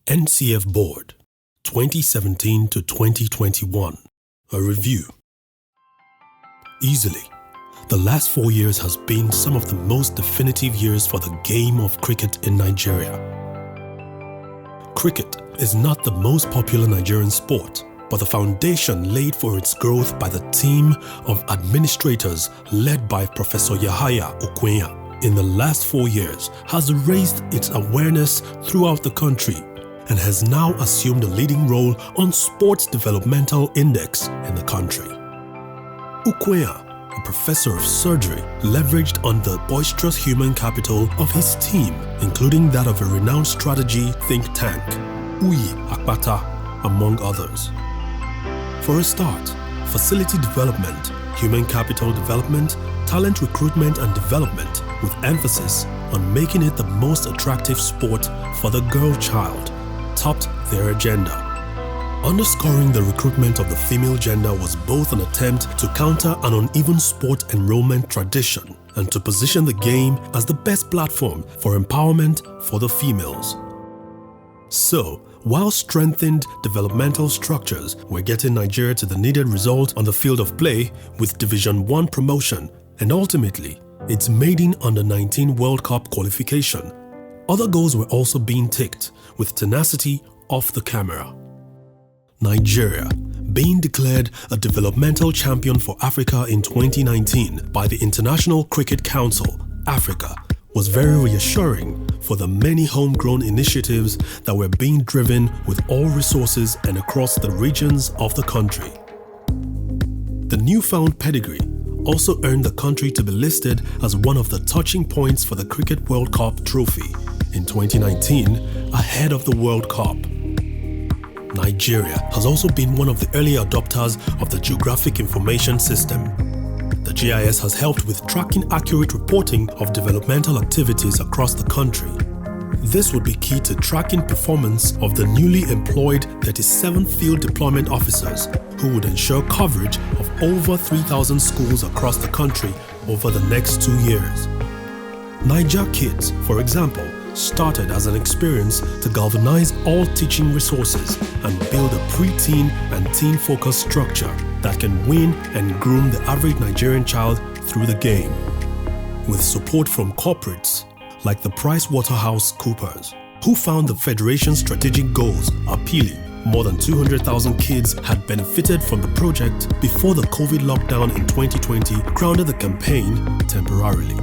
NCF Board, 2017 to 2021. A review. Easily, the last 4 years has been some of the most definitive years for the game of cricket in Nigeria. Cricket is not the most popular Nigerian sport, but the foundation laid for its growth by the team of administrators led by Professor Yahaya Okonya in the last 4 years has raised its awareness throughout the country and has now assumed a leading role on Sports Developmental Index in the country. Okonya, a professor of surgery, leveraged on the boisterous human capital of his team, including that of a renowned strategy think tank, Uyi Akpata, among others. For a start, facility development, human capital development, talent recruitment and development, with emphasis on making it the most attractive sport for the girl child, topped their agenda. Underscoring the recruitment of the female gender was both an attempt to counter an uneven sport enrollment tradition and to position the game as the best platform for empowerment for the females. So, while strengthened developmental structures were getting Nigeria to the needed result on the field of play with Division 1 promotion and ultimately its maiden Under-19 World Cup qualification, other goals were also being ticked with tenacity off the camera. Nigeria, being declared a developmental champion for Africa in 2019 by the International Cricket Council, Africa, was very reassuring for the many homegrown initiatives that were being driven with all resources and across the regions of the country. The newfound pedigree also earned the country to be listed as one of the touching points for the Cricket World Cup trophy in 2019 ahead of the World Cup. Nigeria has also been one of the early adopters of the Geographic Information System. The GIS has helped with tracking accurate reporting of developmental activities across the country. This would be key to tracking performance of the newly employed 37 field deployment officers who would ensure coverage of over 3,000 schools across the country over the next 2 years. Niger Kids, for example, started as an experience to galvanize all teaching resources and build a pre-teen and teen-focused structure that can win and groom the average Nigerian child through the game. With support from corporates like the PricewaterhouseCoopers, who found the Federation's strategic goals appealing. More than 200,000 kids had benefited from the project before the COVID lockdown in 2020 grounded the campaign temporarily.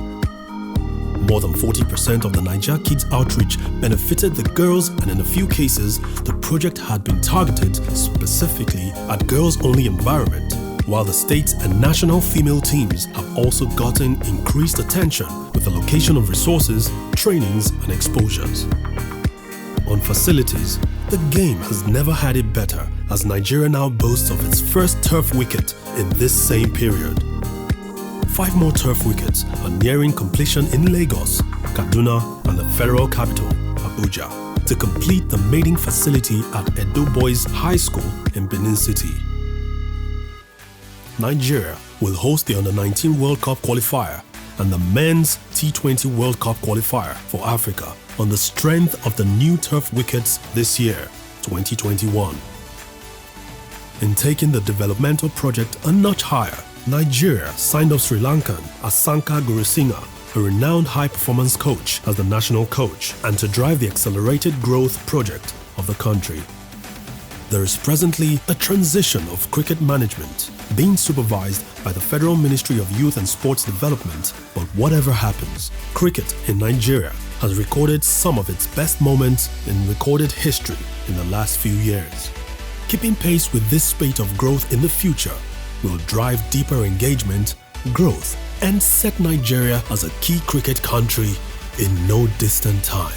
More than 40% of the Niger Kids outreach benefited the girls, and in a few cases, the project had been targeted specifically at girls-only environment, while the states and national female teams have also gotten increased attention with the location of resources, trainings, and exposures. On facilities, the game has never had it better as Nigeria now boasts of its first turf wicket in this same period. 5 more turf wickets are nearing completion in Lagos, Kaduna, and the federal capital, Abuja, to complete the maiden facility at Edo Boys High School in Benin City. Nigeria will host the Under-19 World Cup qualifier and the Men's T20 World Cup qualifier for Africa on the strength of the new turf wickets this year, 2021. In taking the developmental project a notch higher, Nigeria signed up Sri Lankan Asanka Gurusingha, a renowned high-performance coach, as the national coach and to drive the accelerated growth project of the country. There is presently a transition of cricket management being supervised by the Federal Ministry of Youth and Sports Development, but whatever happens, cricket in Nigeria has recorded some of its best moments in recorded history in the last few years. Keeping pace with this spate of growth in the future will drive deeper engagement, growth, and set Nigeria as a key cricket country in no distant time.